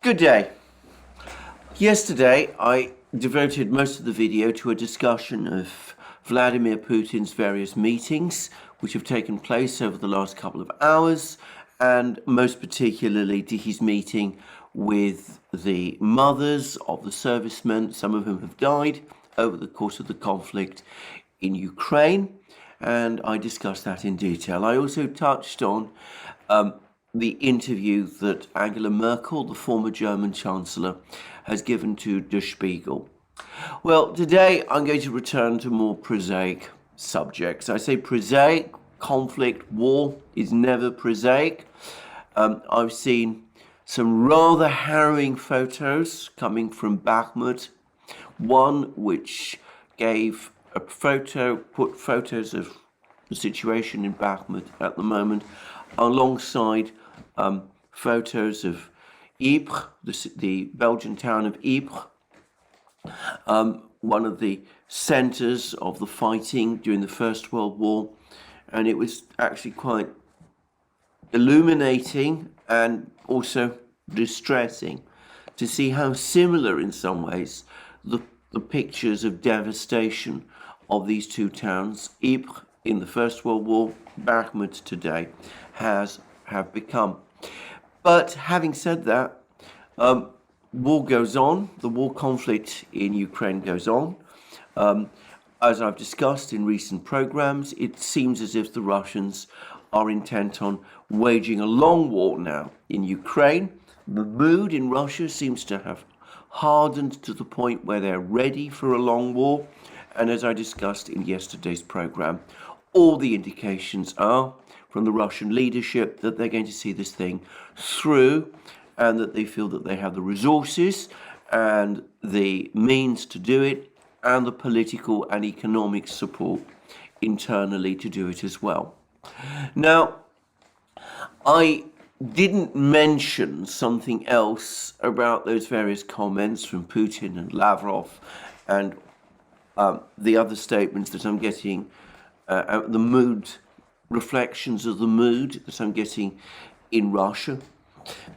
Good day. Yesterday, I devoted most of the video to a discussion of Vladimir Putin's various meetings, which have taken place over the last couple of hours, and most particularly to his meeting with the mothers of the servicemen, some of whom have died over the course of the conflict in Ukraine, and I discussed that in detail. I also touched on the interview that Angela Merkel, the former German Chancellor, has given to Der Spiegel. Well, today I'm going to return to more prosaic subjects. I say prosaic, conflict, war is never prosaic. I've seen some rather harrowing photos coming from Bakhmut. One which gave a photo, put photos of the situation in Bakhmut at the moment alongside photos of Ypres, the Belgian town of Ypres, one of the centres of the fighting during the First World War, and it was actually quite illuminating and also distressing to see how similar in some ways the pictures of devastation of these two towns, Ypres in the First World War, Bakhmut today, have become. But having said that, war goes on, the war conflict in Ukraine goes on. As I've discussed in recent programs, it seems as if the Russians are intent on waging a long war now in Ukraine. The mood in Russia seems to have hardened to the point where they're ready for a long war. And as I discussed in yesterday's program, all the indications are from the Russian leadership that they're going to see this thing through, and that they feel that they have the resources and the means to do it, and the political and economic support internally to do it as well. Now, I didn't mention something else about those various comments from Putin and Lavrov and the other statements that I'm getting, the mood, reflections of the mood that I'm getting in Russia.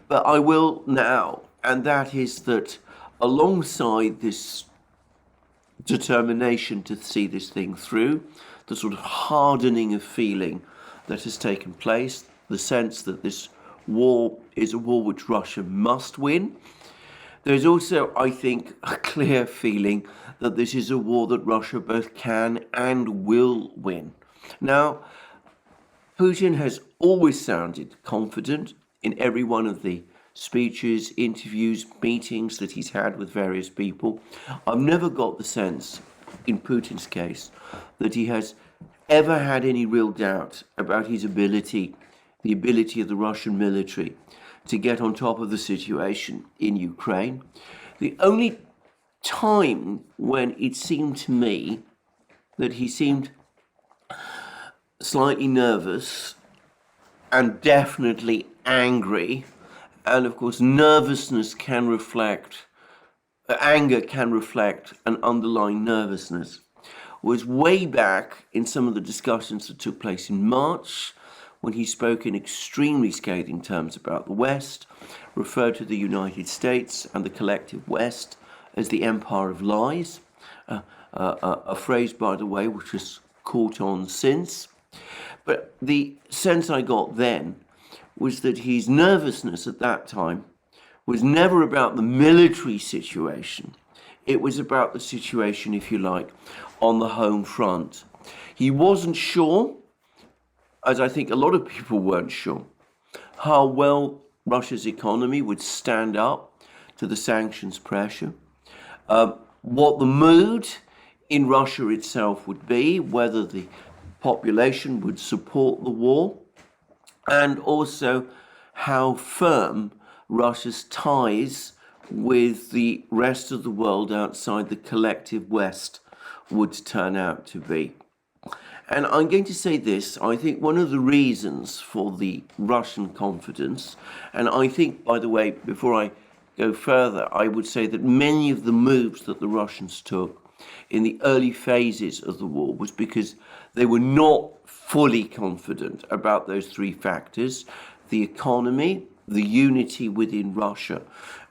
But I will now, and that is that alongside this determination to see this thing through, the sort of hardening of feeling that has taken place, the sense that this war is a war which Russia must win, there's also, I think, a clear feeling that this is a war that Russia both can and will win. Now, Putin has always sounded confident in every one of the speeches, interviews, meetings that he's had with various people. I've never got the sense, in Putin's case, that he has ever had any real doubt about his ability, the ability of the Russian military to get on top of the situation in Ukraine. The only time when it seemed to me that he seemed slightly nervous and definitely angry, and of course nervousness can reflect, anger can reflect an underlying nervousness, was way back in some of the discussions that took place in March, when he spoke in extremely scathing terms about the West, referred to the United States and the collective West as the empire of lies, a phrase, by the way, which has caught on since. But the sense I got then was that his nervousness at that time was never about the military situation. It was about the situation, if you like, on the home front. He wasn't sure, as I think a lot of people weren't sure, how well Russia's economy would stand up to the sanctions pressure, what the mood in Russia itself would be, whether the population would support the war, and also how firm Russia's ties with the rest of the world outside the collective West would turn out to be. And I'm going to say this, I think one of the reasons for the Russian confidence, and I think, by the way, before I go further, I would say that many of the moves that the Russians took in the early phases of the war was because they were not fully confident about those three factors: the economy, the unity within Russia,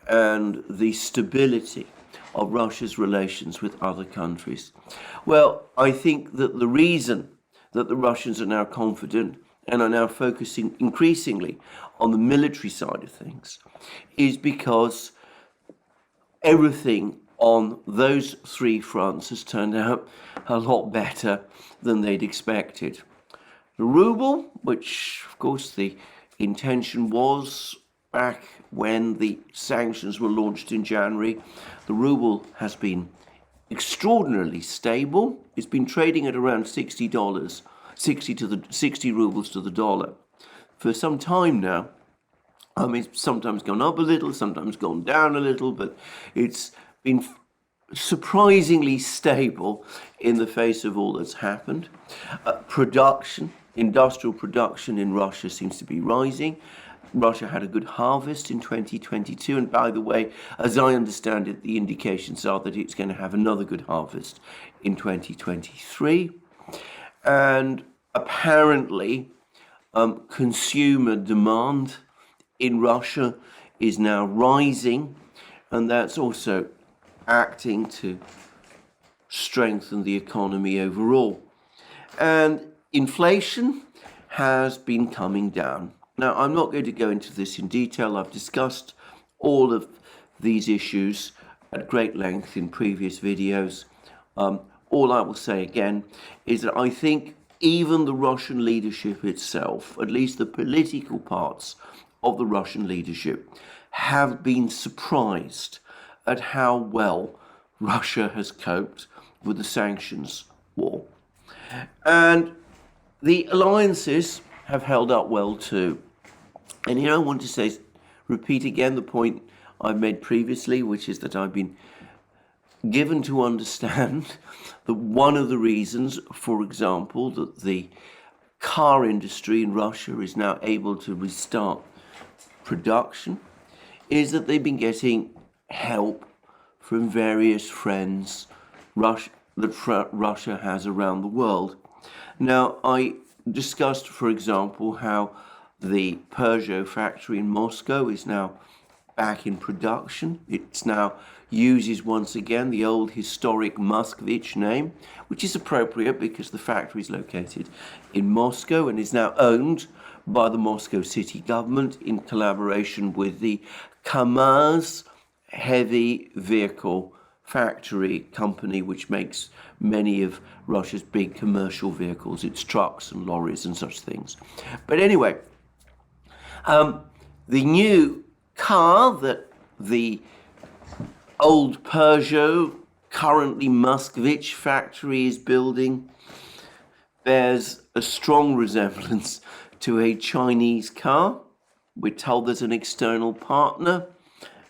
and the stability of Russia's relations with other countries? Well, I think that the reason that the Russians are now confident and are now focusing increasingly on the military side of things is because everything on those three fronts has turned out a lot better than they'd expected. The ruble, which of course the intention was back when the sanctions were launched in January, the ruble has been extraordinarily stable. It's been trading at around $60, 60 rubles to the dollar for some time now. I mean, it's sometimes gone up a little, sometimes gone down a little, but it's been surprisingly stable in the face of all that's happened. Industrial production in Russia seems to be rising. Russia had a good harvest in 2022, and by the way, as I understand it, the indications are that it's going to have another good harvest in 2023. And apparently, consumer demand in Russia is now rising, and that's also acting to strengthen the economy overall. And inflation has been coming down. Now, I'm not going to go into this in detail. I've discussed all of these issues at great length in previous videos. All I will say again is that I think even the Russian leadership itself, at least the political parts of the Russian leadership, have been surprised at how well Russia has coped with the sanctions war. And the alliances have held up well too. And here I want to repeat again the point I've made previously, which is that I've been given to understand that one of the reasons, for example, that the car industry in Russia is now able to restart production is that they've been getting help from various friends that Russia has around the world. Now, I discussed, for example, how the Peugeot factory in Moscow is now back in production. It now uses once again the old historic Mercouris name, which is appropriate because the factory is located in Moscow and is now owned by the Moscow city government in collaboration with the KAMAZ heavy vehicle factory company, which makes many of Russia's big commercial vehicles, its trucks and lorries and such things. But anyway, the new car that the old Peugeot, currently Mercouris factory is building bears a strong resemblance to a Chinese car. We're told there's an external partner,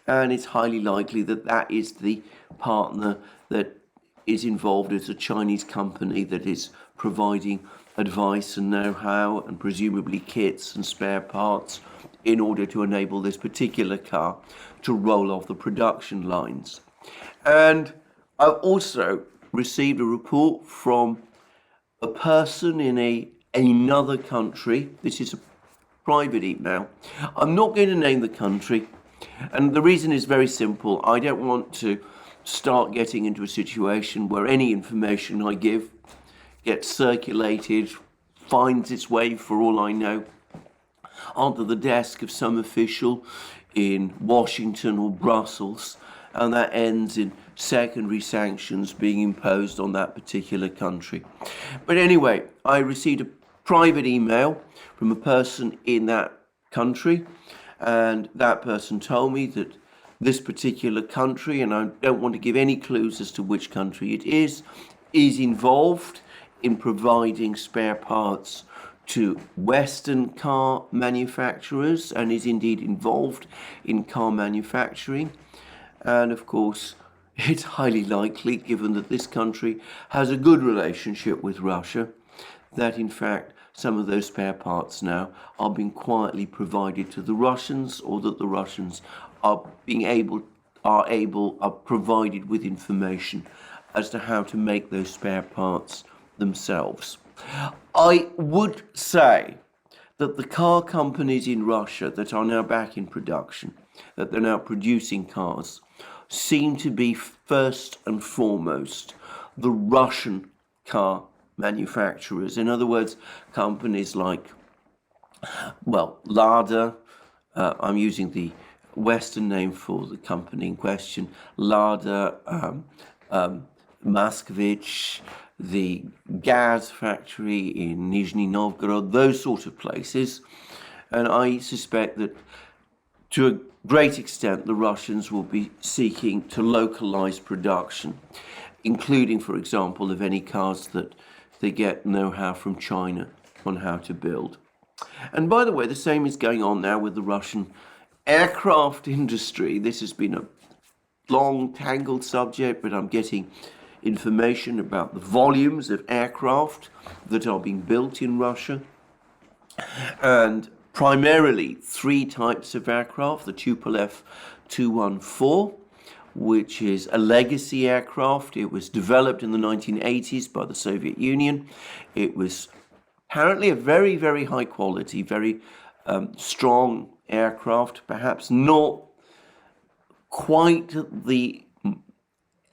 and it's highly likely that that is the partner that is involved as a Chinese company that is providing advice and know-how and presumably kits and spare parts in order to enable this particular car to roll off the production lines. And I've also received a report from a person in another country. This is a private email. I'm not going to name the country, and the reason is very simple. I don't want to start getting into a situation where any information I give gets circulated, finds its way, for all I know, onto the desk of some official in Washington or Brussels, and that ends in secondary sanctions being imposed on that particular country. But anyway, I received a private email from a person in that country, and that person told me that this particular country, and I don't want to give any clues as to which country it is involved in providing spare parts to Western car manufacturers and is indeed involved in car manufacturing. And of course, it's highly likely, given that this country has a good relationship with Russia, that in fact some of those spare parts now are being quietly provided to the Russians, or that the Russians are provided with information as to how to make those spare parts themselves. I would say that the car companies in Russia that are now back in production that they're now producing cars seem to be first and foremost the Russian car manufacturers. In other words, companies like, well, Lada, I'm using the Western name for the company in question, Lada, Moskvich, the gas factory in Nizhny Novgorod, those sort of places. And I suspect that to a great extent the Russians will be seeking to localize production, including, for example, of any cars that they get know-how from China on how to build. And by the way, the same is going on now with the Russian aircraft industry. This has been a long, tangled subject, but I'm getting information about the volumes of aircraft that are being built in Russia. And primarily three types of aircraft: the Tupolev Tu-140, which is a legacy aircraft. It was developed in the 1980s by the Soviet Union. It was apparently a very, very high quality, very strong aircraft, perhaps not quite at the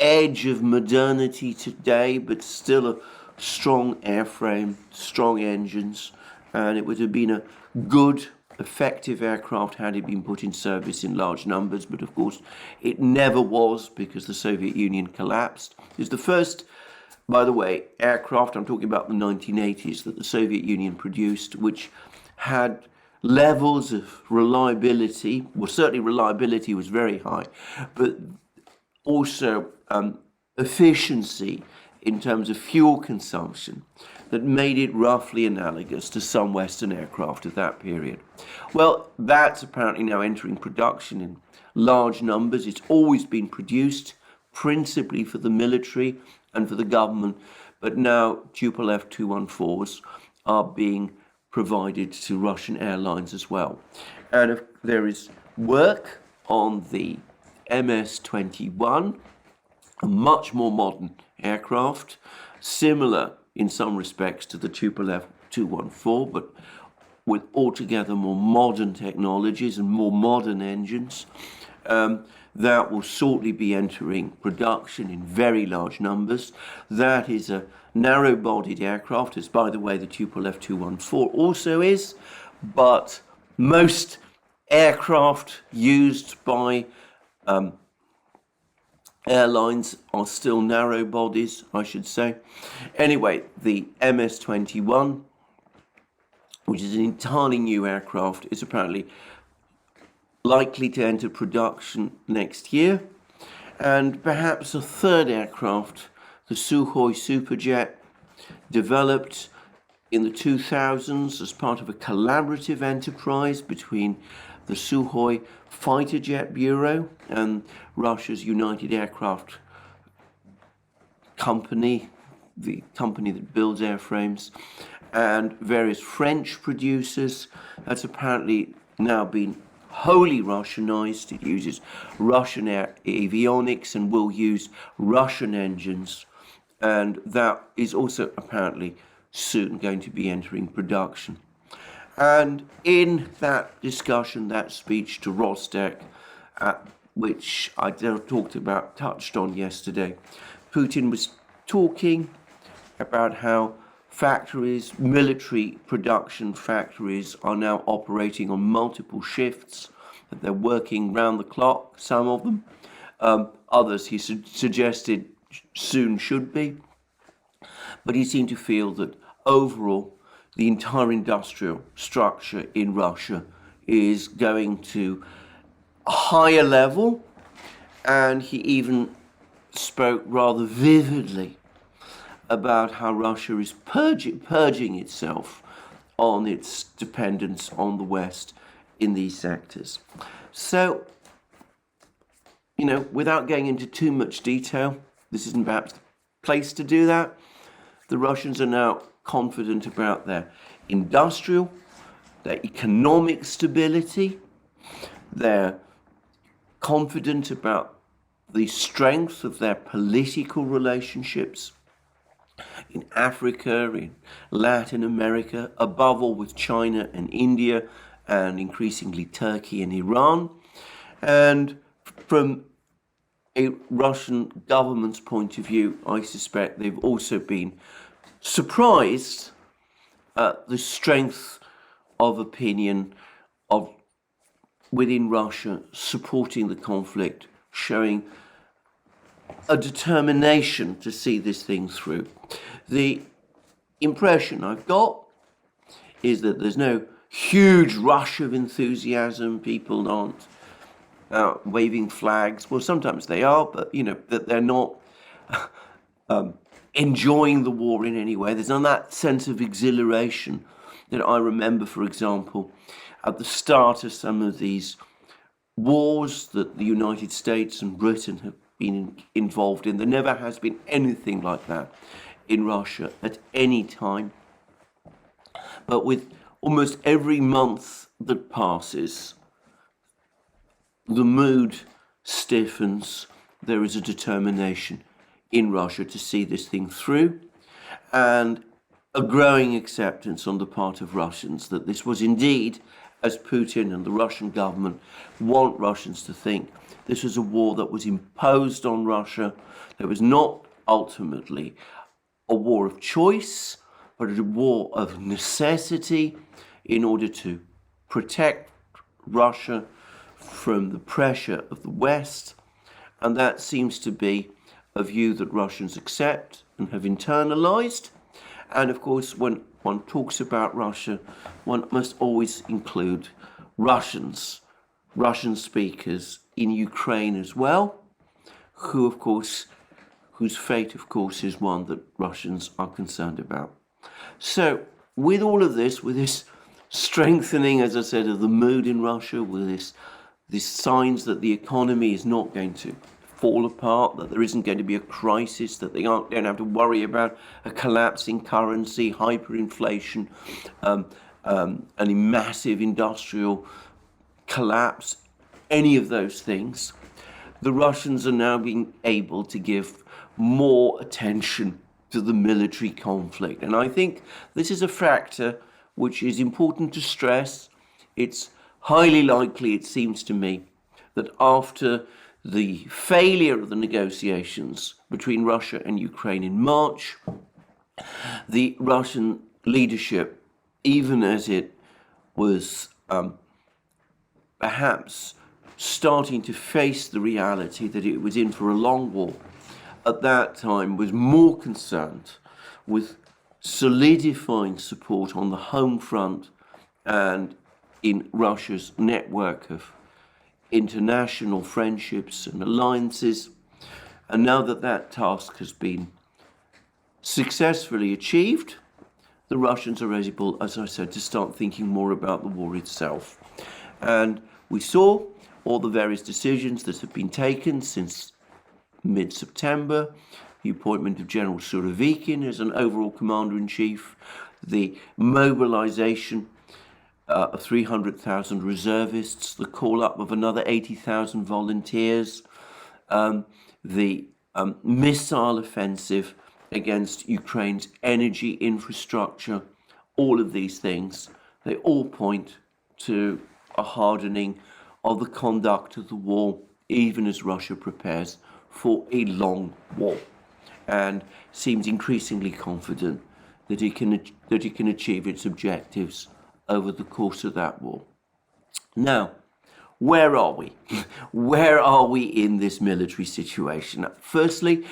edge of modernity today, but still a strong airframe, strong engines, and it would have been a good, effective aircraft had it been put in service in large numbers. But of course it never was, because the Soviet Union collapsed. It's the first, by the way, aircraft, I'm talking about the 1980s, that the Soviet Union produced, which had levels of reliability. Well, certainly reliability was very high, but also efficiency in terms of fuel consumption that made it roughly analogous to some Western aircraft of that period. Well, that's apparently now entering production in large numbers. It's always been produced principally for the military and for the government, but now Tupolev Tu-140s are being provided to Russian airlines as well. And if there is work on the MS-21, a much more modern aircraft, similar in some respects to the Tupolev Tu-140, but with altogether more modern technologies and more modern engines, that will shortly be entering production in very large numbers. That is a narrow-bodied aircraft, as by the way the Tupolev Tu-140 also is, but most aircraft used by airlines are still narrow bodies, I should say. Anyway, the MS-21, which is an entirely new aircraft, is apparently likely to enter production next year. And perhaps a third aircraft, the Sukhoi Superjet, developed in the 2000s as part of a collaborative enterprise between the Sukhoi Fighter Jet Bureau and Russia's United Aircraft Company, the company that builds airframes, and various French producers. That's apparently now been wholly Russianized. It uses Russian avionics and will use Russian engines, and that is also apparently soon going to be entering production. And in that discussion, that speech to Rostec, which I touched on yesterday, Putin was talking about how factories, military production factories, are now operating on multiple shifts, that they're working round the clock, some of them. Others, he suggested, soon should be. But he seemed to feel that overall, the entire industrial structure in Russia is going to a higher level, and he even spoke rather vividly about how Russia is purging itself on its dependence on the West in these sectors. So, without going into too much detail, this isn't perhaps the place to do that. The Russians are now confident about their industrial, their economic stability. They're confident about the strength of their political relationships in Africa, in Latin America, above all with China and India, and increasingly Turkey and Iran. And from a Russian government's point of view, I suspect they've also been surprised at the strength of opinion of within Russia supporting the conflict, showing a determination to see this thing through. The impression I've got is that there's no huge rush of enthusiasm. People aren't waving flags. Well, sometimes they are, but that they're not enjoying the war in any way. There's not that sense of exhilaration that I remember, for example, at the start of some of these wars that the United States and Britain have been involved in. There never has been anything like that in Russia at any time. But with almost every month that passes, the mood stiffens. There is a determination in Russia to see this thing through, and a growing acceptance on the part of Russians that this was indeed, as Putin and the Russian government want Russians to think, this was a war that was imposed on Russia. That was not ultimately a war of choice, but a war of necessity in order to protect Russia from the pressure of the West. And that seems to be a view that Russians accept and have internalized. And of course, when one talks about Russia, one must always include Russian speakers in Ukraine as well, whose fate, of course, is one that Russians are concerned about. So with all of this, with this strengthening, as I said, of the mood in Russia, with these signs that the economy is not going to fall apart, that there isn't going to be a crisis, that they don't have to worry about a collapsing currency, hyperinflation, a massive industrial collapse, any of those things, the Russians are now being able to give more attention to the military conflict. And I think this is a factor which is important to stress. It's highly likely, it seems to me, that after the failure of the negotiations between Russia and Ukraine in March, the Russian leadership, even as it was perhaps starting to face the reality that it was in for a long war, at that time was more concerned with solidifying support on the home front and in Russia's network of international friendships and alliances. And now that that task has been successfully achieved, the Russians are able, as I said, to start thinking more about the war itself. And we saw all the various decisions that have been taken since mid-September, the appointment of General Surovikin as an overall commander-in-chief, the mobilization of 300,000 reservists, the call-up of another 80,000 volunteers, the missile offensive against Ukraine's energy infrastructure, all of these things, they all point to a hardening of the conduct of the war, even as Russia prepares for a long war, and seems increasingly confident that it can achieve its objectives over the course of that war. Now, where are we? Where are we in this military situation? Firstly,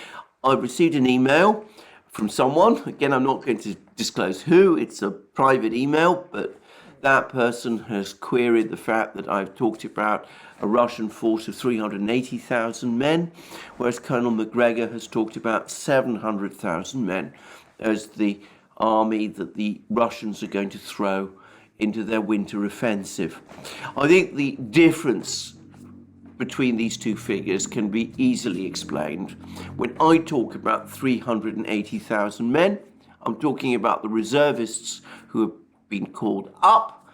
I've received an email from someone. Again, I'm not going to disclose who. It's a private email, but that person has queried the fact that I've talked about a Russian force of 380,000 men, whereas Colonel Macgregor has talked about 700,000 men as the army that the Russians are going to throw into their winter offensive. I think the difference between these two figures can be easily explained. When I talk about 380,000 men, I'm talking about the reservists who have been called up,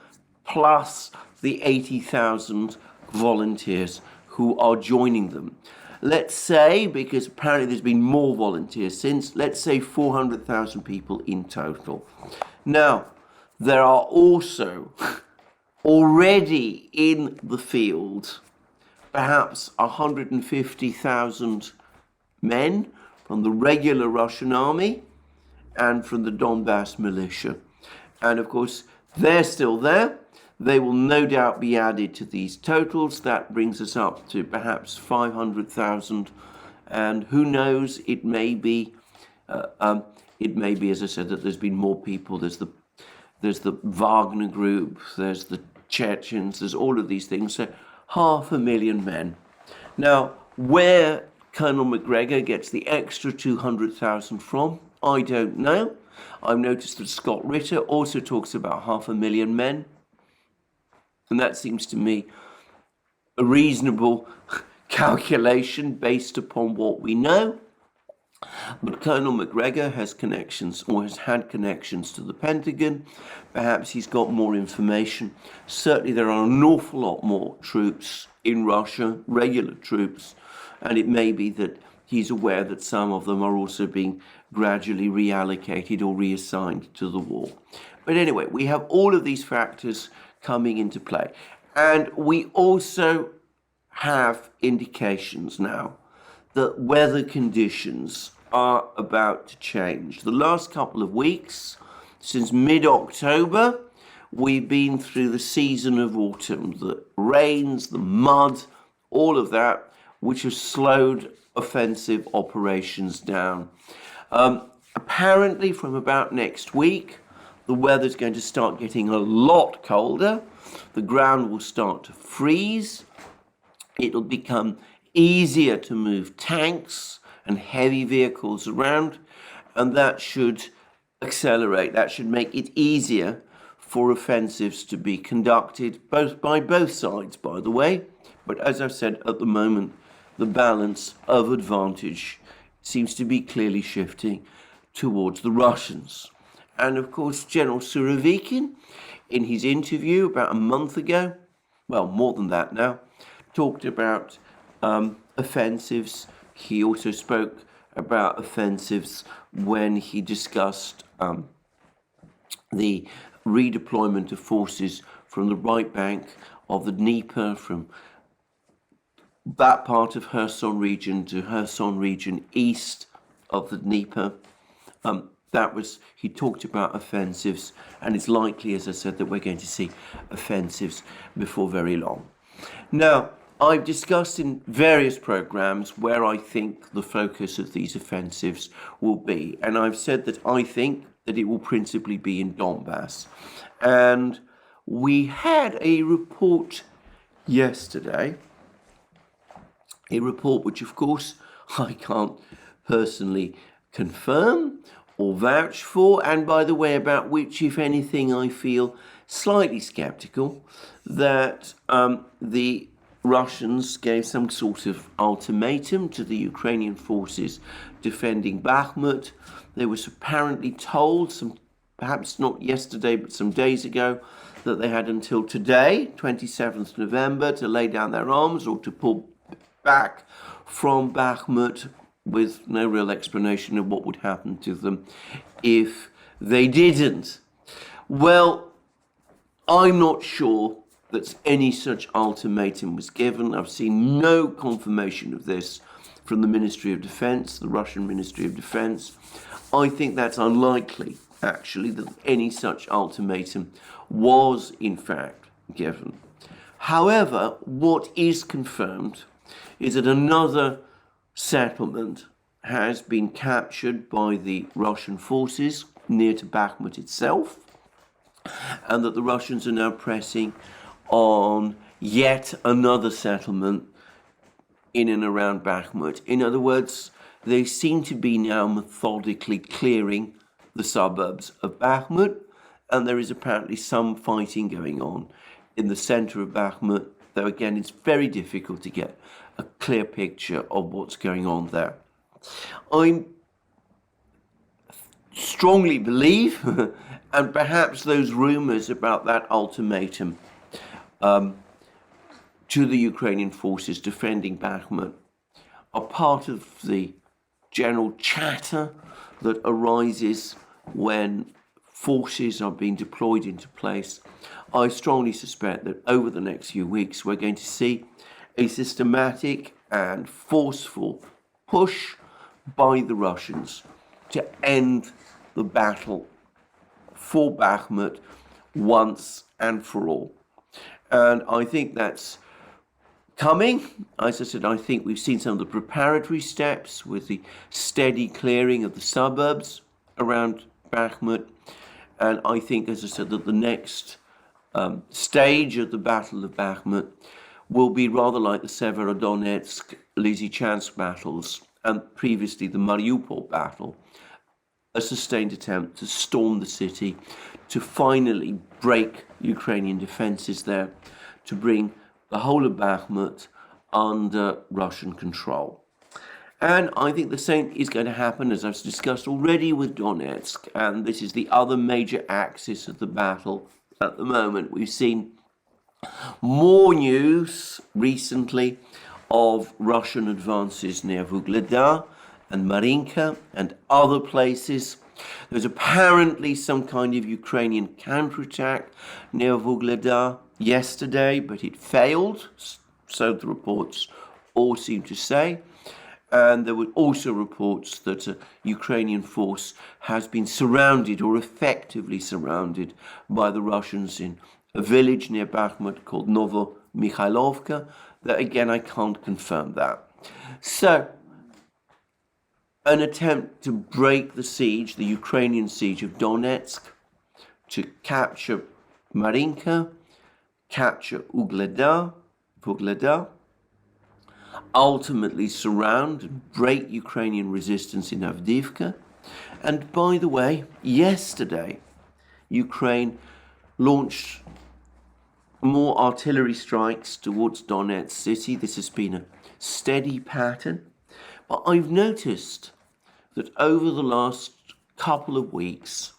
plus the 80,000 volunteers who are joining them. Let's say, because apparently there's been more volunteers since, let's say 400,000 people in total. Now, there are also already in the field perhaps 150,000 men from the regular Russian army and from the Donbass militia. And of course, they're still there. They will no doubt be added to these totals. That brings us up to perhaps 500,000. And who knows, it may be, as I said, that there's been more people. There's the Wagner group, there's the Chechens, there's all of these things. So 500,000 men. Now, where Colonel McGregor gets the extra 200,000 from, I don't know. I've noticed that Scott Ritter also talks about 500,000 men. And that seems to me a reasonable calculation based upon what we know. But Colonel McGregor has connections, or has had connections to the Pentagon. Perhaps he's got more information. Certainly there are an awful lot more troops in Russia, regular troops, and it may be that he's aware that some of them are also being gradually reallocated or reassigned to the war. But anyway, we have all of these factors coming into play. And we also have indications now that weather conditions are about to change. The last couple of weeks, since mid-October, we've been through the season of autumn, the rains, the mud, all of that, which has slowed offensive operations down. Apparently, from about next week, the weather's going to start getting a lot colder. The ground will start to freeze. It'll become easier to move tanks and heavy vehicles around, and that should accelerate. That should make it easier for offensives to be conducted, by both sides, by the way. But as I've said, at the moment, the balance of advantage seems to be clearly shifting towards the Russians. And of course, General Surovikin, in his interview about a month ago, well, more than that now, talked about offensives. He also spoke about offensives when he discussed the redeployment of forces from the right bank of the Dnieper, from that part of Kherson region to Kherson region east of the Dnieper. He talked about offensives, and it's likely, as I said, that we're going to see offensives before very long. Now, I've discussed in various programs where I think the focus of these offensives will be, and I've said that I think that it will principally be in Donbass. And we had a report yesterday, a report which, of course, I can't personally confirm or vouch for, and by the way, about which, if anything, I feel slightly skeptical, that the Russians gave some sort of ultimatum to the Ukrainian forces defending Bakhmut. They were apparently told, perhaps not yesterday, but some days ago, that they had until today, 27th November, to lay down their arms or to pull back from Bakhmut, with no real explanation of what would happen to them if they didn't. Well, I'm not sure that any such ultimatum was given. I've seen no confirmation of this from the Ministry of Defense, the Russian Ministry of Defense. I think that's unlikely, actually, that any such ultimatum was in fact given. However, what is confirmed is that another settlement has been captured by the Russian forces near to Bakhmut itself, and that the Russians are now pressing on yet another settlement in and around Bakhmut. In other words, they seem to be now methodically clearing the suburbs of Bakhmut, and there is apparently some fighting going on in the center of Bakhmut, though again it's very difficult to get a clear picture of what's going on there. I strongly believe, and perhaps those rumors about that ultimatum to the Ukrainian forces defending Bakhmut are part of the general chatter that arises when forces are being deployed into place. I strongly suspect that over the next few weeks we're going to see a systematic and forceful push by the Russians to end the battle for Bakhmut once and for all. And I think that's coming. As I said, I think we've seen some of the preparatory steps with the steady clearing of the suburbs around Bakhmut. And I think, as I said, that the next stage of the Battle of Bakhmut will be rather like the Severodonetsk, Lysychansk battles and previously the Mariupol battle, a sustained attempt to storm the city, to finally break Ukrainian defenses there, to bring the whole of Bakhmut under Russian control. And I think the same is going to happen, as I've discussed already, with Donetsk, and this is the other major axis of the battle at the moment. We've seen more news recently of Russian advances near Vuhledar and Marinka and other places. There's apparently some kind of Ukrainian counterattack near Vuhledar yesterday, but it failed, so the reports all seem to say. And there were also reports that a Ukrainian force has been surrounded or effectively surrounded by the Russians in a village near Bakhmut called Novo-Mikhailovka. That again, I can't confirm that. So, an attempt to break the siege, the Ukrainian siege of Donetsk, to capture Marinka, capture Vuhledar, ultimately surround and break Ukrainian resistance in Avdiivka. And by the way, yesterday, Ukraine launched more artillery strikes towards Donetsk city. This has been a steady pattern. But I've noticed that over the last couple of weeks,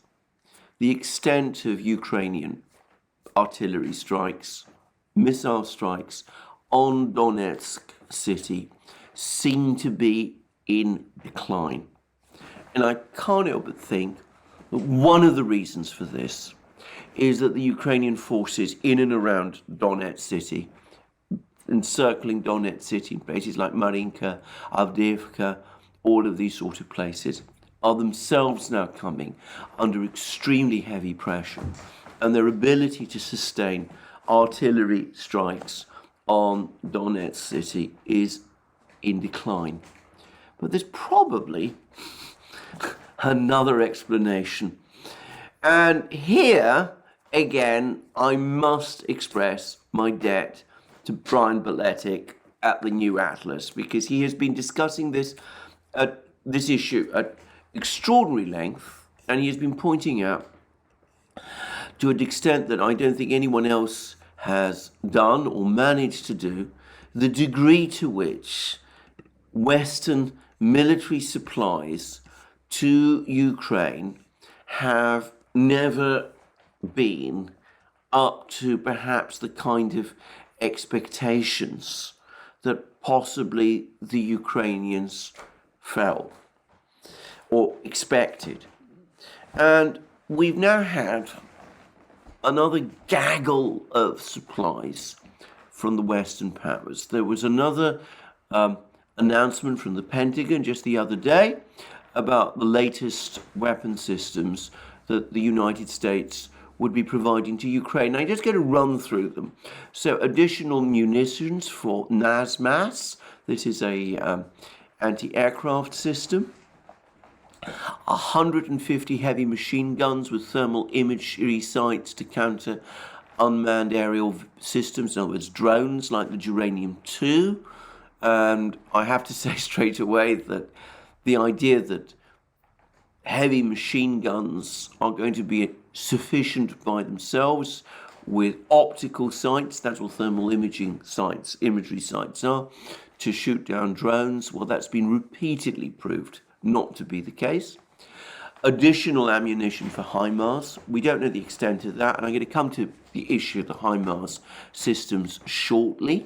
the extent of Ukrainian artillery strikes, missile strikes on Donetsk city seem to be in decline. And I can't help but think that one of the reasons for this is that the Ukrainian forces in and around Donetsk city, encircling Donetsk city in places like Marinka, Avdiivka, all of these sort of places, are themselves now coming under extremely heavy pressure, and their ability to sustain artillery strikes on Donetsk city is in decline. But there's probably another explanation. And here, again, I must express my debt to Brian Beletic at the New Atlas, because he has been discussing this issue at extraordinary length, and he has been pointing out, to an extent that I don't think anyone else has done or managed to do, the degree to which Western military supplies to Ukraine have never been up to perhaps the kind of expectations that possibly the Ukrainians felt or expected. And we've now had another gaggle of supplies from the Western powers. There was another announcement from the Pentagon just the other day about the latest weapon systems that the United States would be providing to Ukraine. I'm just going to run through them. So, additional munitions for NASMAS. This is a anti-aircraft system. 150 heavy machine guns with thermal imagery sights to counter unmanned aerial systems, in other words, drones like the Duran 2. And I have to say straight away that the idea that heavy machine guns are going to be sufficient by themselves with optical sights, that's what thermal imagery sights are, to shoot down drones, well, that's been repeatedly proved not to be the case. Additional ammunition for HIMARS. We don't know the extent of that, and I'm going to come to the issue of the HIMARS systems shortly.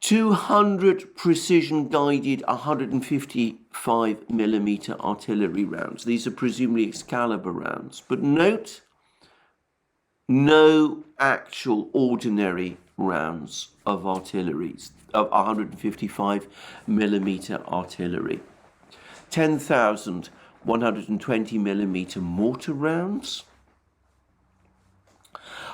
200 precision-guided 155mm artillery rounds. These are presumably Excalibur rounds. But note, no actual ordinary rounds of artillery, of 155 millimeter artillery, 10,120 millimeter mortar rounds,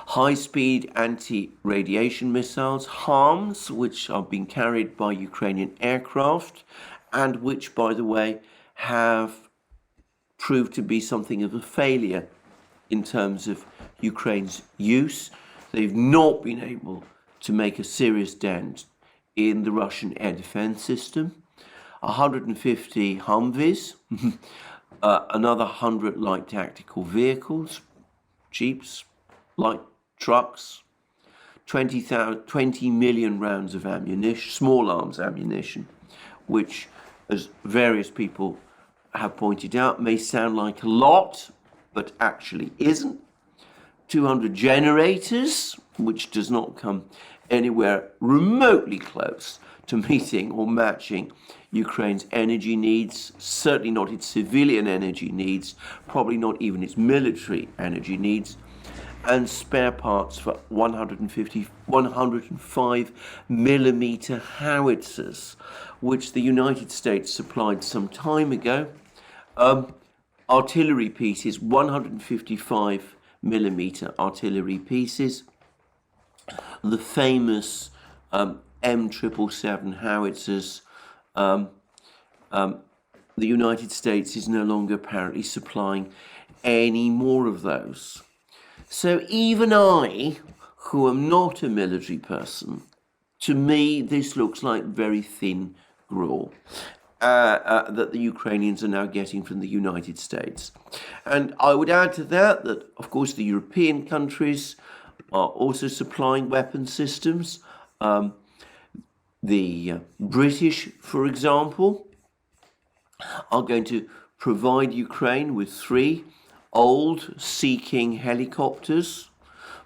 high-speed anti-radiation missiles, HARMs, which are being carried by Ukrainian aircraft, and which, by the way, have proved to be something of a failure in terms of Ukraine's use. They've not been able to make a serious dent in the Russian air defense system. 150 Humvees, another 100 light tactical vehicles, jeeps, light trucks, 20 million rounds of ammunition, small arms ammunition, which, as various people have pointed out, may sound like a lot, but actually isn't. 200 generators, which does not come anywhere remotely close to meeting or matching Ukraine's energy needs, certainly not its civilian energy needs, probably not even its military energy needs, and spare parts for 105 millimeter howitzers, which the United States supplied some time ago. Artillery pieces, 155 millimeter artillery pieces, the famous M777 howitzers. The United States is no longer apparently supplying any more of those. So even I, who am not a military person, to me this looks like very thin gruel that the Ukrainians are now getting from the United States. And I would add to that that, of course, the European countries are also supplying weapon systems. The British, for example, are going to provide Ukraine with 3 old Sea King helicopters.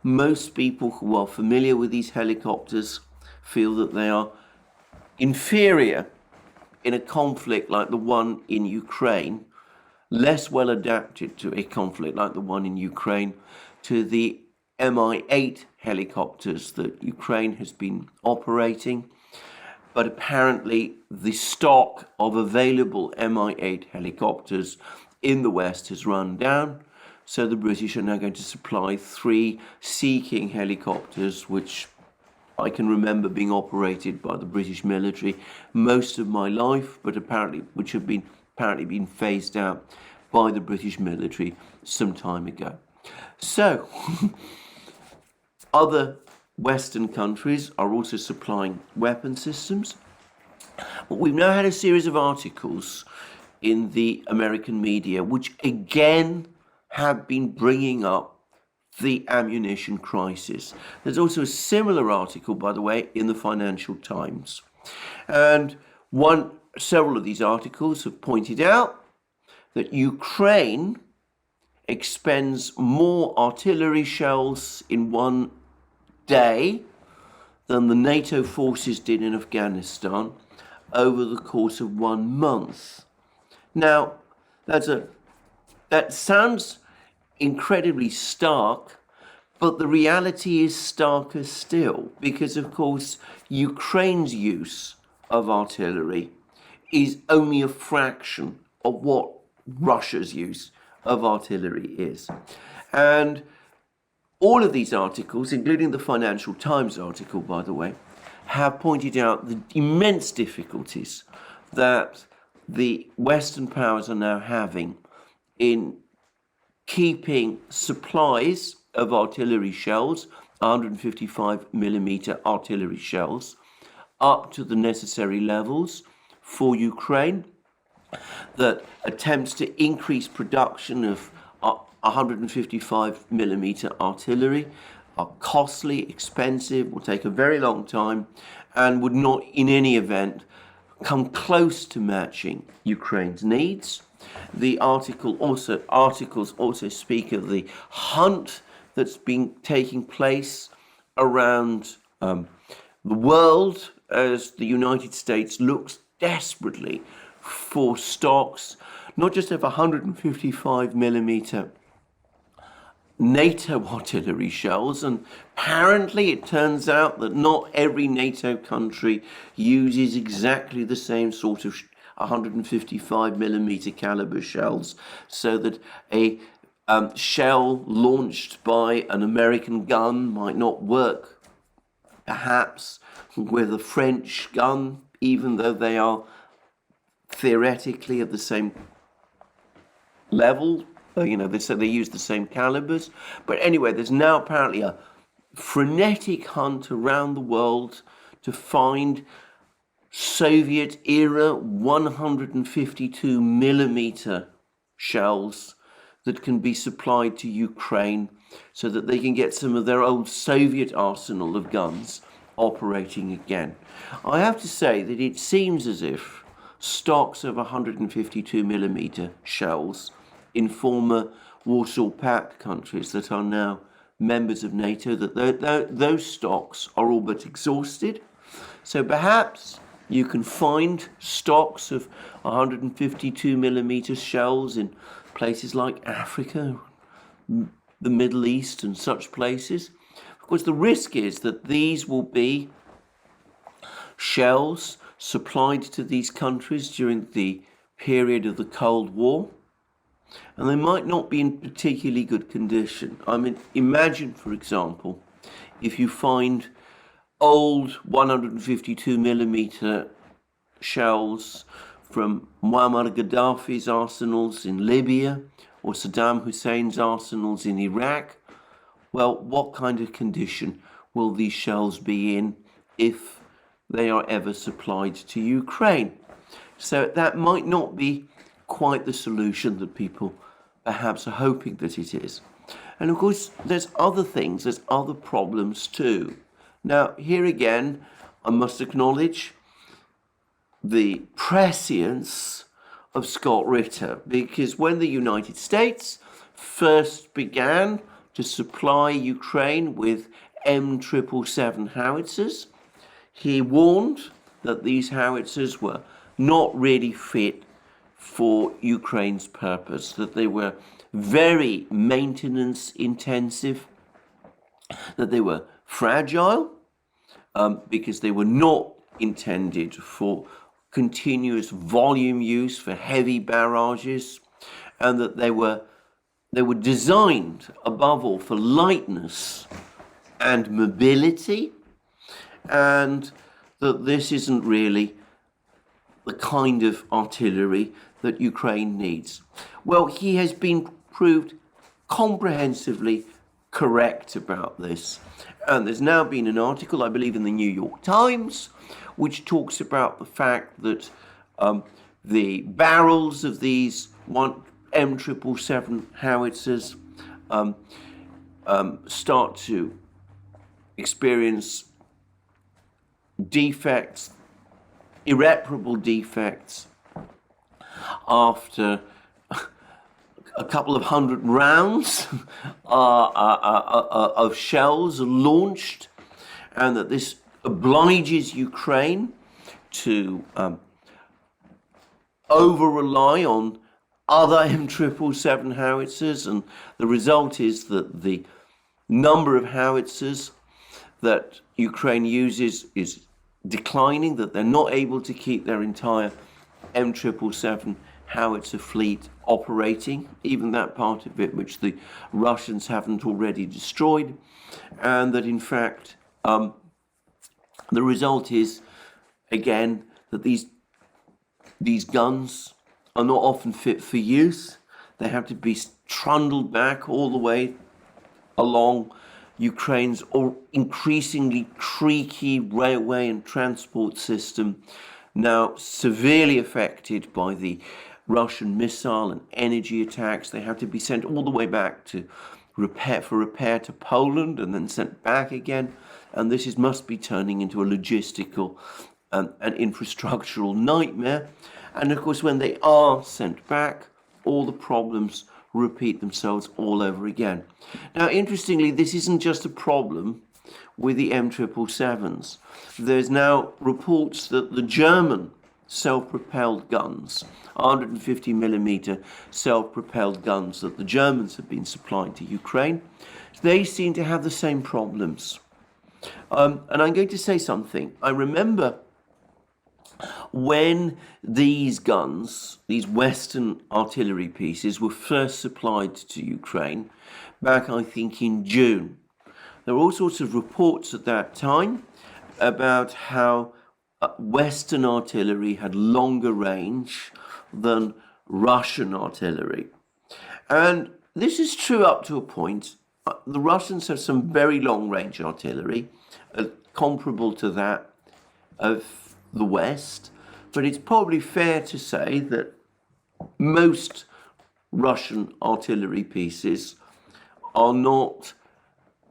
Most people who are familiar with these helicopters feel that they are inferior in a conflict like the one in Ukraine, less well adapted to a conflict like the one in Ukraine, to the Mi-8 helicopters that Ukraine has been operating. But apparently the stock of available Mi-8 helicopters in the West has run down, so the British are now going to supply 3 Sea King helicopters, which I can remember being operated by the British military most of my life, but which have been phased out by the British military some time ago. So other Western countries are also supplying weapon systems. But we've now had a series of articles in the American media which again have been bringing up the ammunition crisis. There's also a similar article, by the way, in the Financial Times. And several of these articles have pointed out that Ukraine expends more artillery shells in one day than the NATO forces did in Afghanistan over the course of 1 month. Now, that sounds incredibly stark, but the reality is starker still, because of course Ukraine's use of artillery is only a fraction of what Russia's use of artillery is. And all of these articles, including the Financial Times article, by the way, have pointed out the immense difficulties that the Western powers are now having in keeping supplies of artillery shells, 155 millimeter artillery shells, up to the necessary levels for Ukraine, that attempts to increase production of 155 millimeter artillery are costly, expensive, will take a very long time, and would not in any event come close to matching Ukraine's needs. The articles also speak of the hunt that's been taking place around the world as the United States looks desperately for stocks, not just of 155 millimeter NATO artillery shells, and apparently it turns out that not every NATO country uses exactly the same sort of 155mm caliber shells, so that a shell launched by an American gun might not work perhaps with a French gun, even though they are theoretically at the same level. They use the same calibers. But anyway, there's now apparently a frenetic hunt around the world to find Soviet era 152mm shells that can be supplied to Ukraine so that they can get some of their old Soviet arsenal of guns operating again. I have to say that it seems as if stocks of 152mm shells in former Warsaw Pact countries that are now members of NATO, that those stocks are all but exhausted. So perhaps you can find stocks of 152mm shells in places like Africa, the Middle East and such places. Of course, the risk is that these will be shells supplied to these countries during the period of the Cold War, and they might not be in particularly good condition. I mean, imagine, for example, if you find old 152mm shells from Muammar Gaddafi's arsenals in Libya or Saddam Hussein's arsenals in Iraq. Well, what kind of condition will these shells be in if they are ever supplied to Ukraine? So that might not be quite the solution that people perhaps are hoping that it is. And of course, there's other things, there's other problems too. Now, here again, I must acknowledge the prescience of Scott Ritter, because when the United States first began to supply Ukraine with M777 howitzers, he warned that these howitzers were not really fit for Ukraine's purpose, that they were very maintenance intensive, that they were fragile, because they were not intended for continuous volume use for heavy barrages, and that they were designed above all for lightness and mobility, and that this isn't really the kind of artillery that Ukraine needs. Well, he has been proved comprehensively correct about this. And there's now been an article, I believe, in the New York Times, which talks about the fact that the barrels of these M777 howitzers start to experience defects, irreparable defects, after a couple of hundred rounds of shells are launched, and that this obliges Ukraine to over-rely on other M777 howitzers, and the result is that the number of howitzers that Ukraine uses is declining, that they're not able to keep their entire M777 howitzer fleet operating, even that part of it which the Russians haven't already destroyed, and that in fact the result is, again, that these guns are not often fit for use. They have to be trundled back all the way along Ukraine's increasingly creaky railway and transport system, now severely affected by the Russian missile and energy attacks. They have to be sent all the way back to repair to Poland, and then sent back again. And this must be turning into a logistical and infrastructural nightmare. And of course, when they are sent back, all the problems repeat themselves all over again. Now, interestingly, this isn't just a problem with the M777s. There's now reports that the German self-propelled guns, 150 millimeter self-propelled guns that the Germans have been supplying to Ukraine, they seem to have the same problems. And I'm going to say something. I remember when these guns, these Western artillery pieces, were first supplied to Ukraine, back I think in June. There were all sorts of reports at that time about how Western artillery had longer range than Russian artillery. And this is true up to a point. The Russians have some very long range artillery, comparable to that of the West, but it's probably fair to say that most Russian artillery pieces are not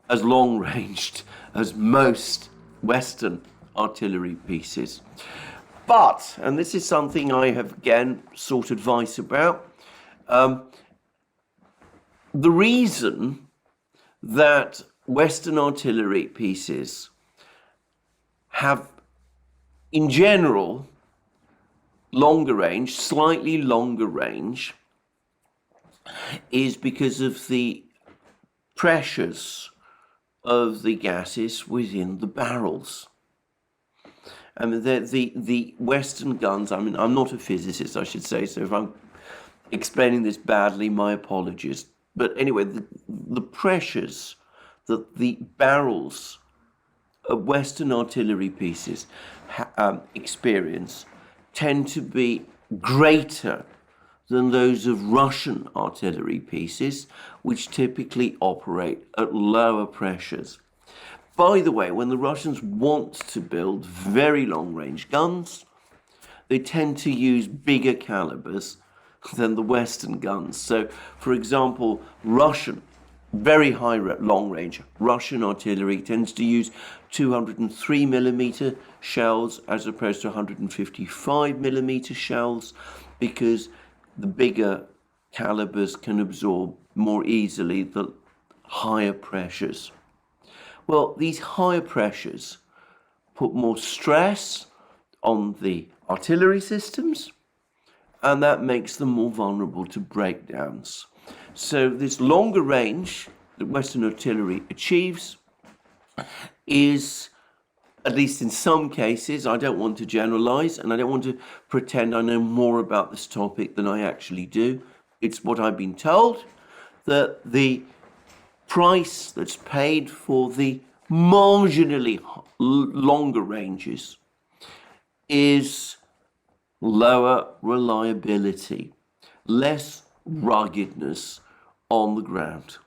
as long ranged as most Western artillery pieces. But, and this is something I have again sought advice about, the reason that Western artillery pieces have, in general, longer range, slightly longer range, is because of the pressures of the gases within the barrels. I mean, the Western guns, I mean, I'm not a physicist, I should say, so if I'm explaining this badly, my apologies. But anyway, the pressures that the barrels of Western artillery pieces experience tend to be greater than those of Russian artillery pieces, which typically operate at lower pressures. By the way, when the Russians want to build very long-range guns, they tend to use bigger calibers than the Western guns. So, for example, very high long-range Russian artillery tends to use 203 millimeter shells as opposed to 155 millimeter shells, because the bigger calibers can absorb more easily the higher pressures. Well, these higher pressures put more stress on the artillery systems, and that makes them more vulnerable to breakdowns. So this longer range that Western artillery achieves is, at least in some cases, I don't want to generalize, and I don't want to pretend I know more about this topic than I actually do. It's what I've been told, that the price that's paid for the marginally longer ranges is lower reliability, less ruggedness on the ground.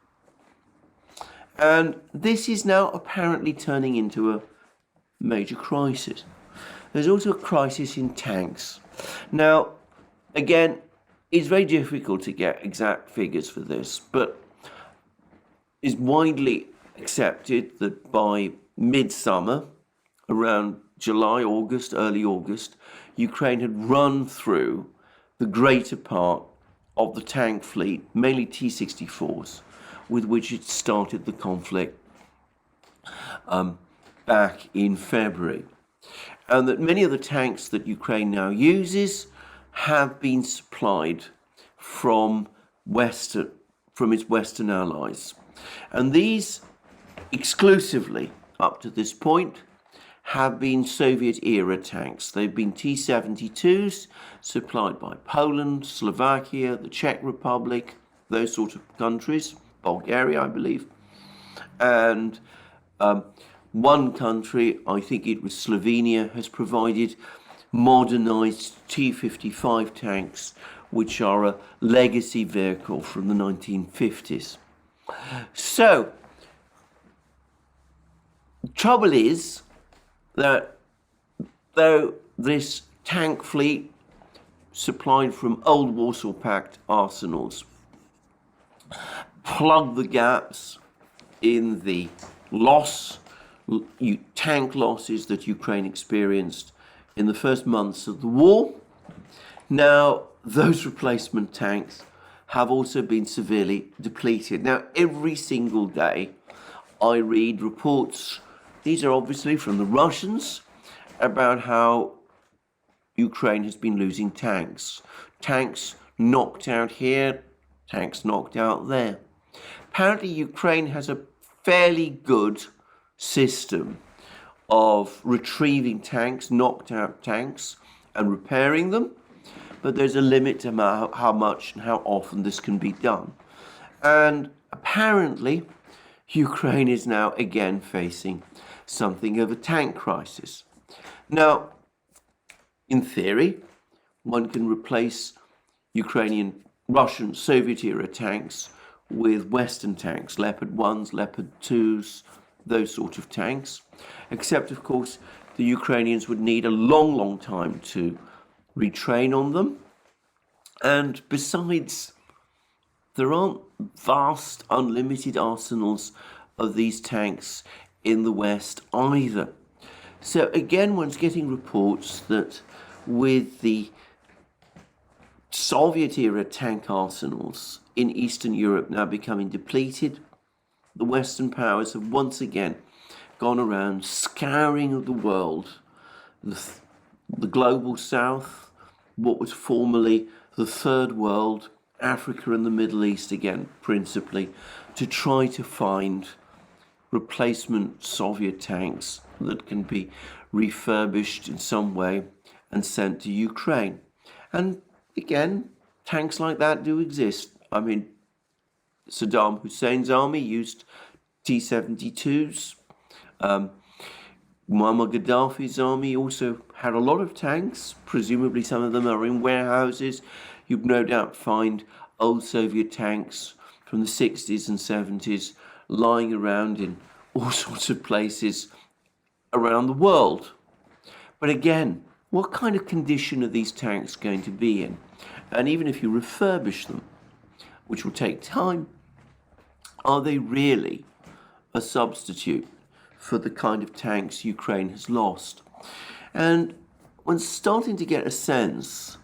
And this is now apparently turning into a major crisis. There's also a crisis in tanks. Now, again, it's very difficult to get exact figures for this, but it's widely accepted that by midsummer, around July, August, early August, Ukraine had run through the greater part of the tank fleet, mainly T-64s, with which it started the conflict back in February. And that many of the tanks that Ukraine now uses have been supplied from its Western allies. And these exclusively, up to this point, have been Soviet-era tanks. They've been T-72s supplied by Poland, Slovakia, the Czech Republic, those sort of countries, Bulgaria, I believe. And one country, I think it was Slovenia, has provided modernized T-55 tanks, which are a legacy vehicle from the 1950s. So, the trouble is that though this tank fleet supplied from old Warsaw Pact arsenals plugged the gaps in the tank losses that Ukraine experienced in the first months of the war, now those replacement tanks have also been severely depleted. Now, every single day I read reports, these are obviously from the Russians, about how Ukraine has been losing tanks. Tanks knocked out here, tanks knocked out there. Apparently Ukraine has a fairly good system of retrieving tanks, knocked out tanks, and repairing them, but there's a limit to how much and how often this can be done. And apparently Ukraine is now again facing something of a tank crisis. Now, in theory, one can replace Ukrainian, Russian, Soviet-era tanks with Western tanks, Leopard 1s, Leopard 2s, those sort of tanks. Except, of course, the Ukrainians would need a long, long time to retrain on them. And besides, there aren't vast, unlimited arsenals of these tanks in the West either. So again, one's getting reports that with the Soviet-era tank arsenals in Eastern Europe now becoming depleted, the Western powers have once again gone around scouring the world, the global South, what was formerly the Third World, Africa and the Middle East again, principally, to try to find replacement Soviet tanks that can be refurbished in some way and sent to Ukraine. And again, tanks like that do exist. I mean, Saddam Hussein's army used T-72s. Muammar Gaddafi's army also had a lot of tanks. Presumably some of them are in warehouses. You'd no doubt find old Soviet tanks from the 60s and 70s lying around in all sorts of places around the world. But again, what kind of condition are these tanks going to be in? And even if you refurbish them, which will take time, are they really a substitute for the kind of tanks Ukraine has lost? And one's starting to get a sense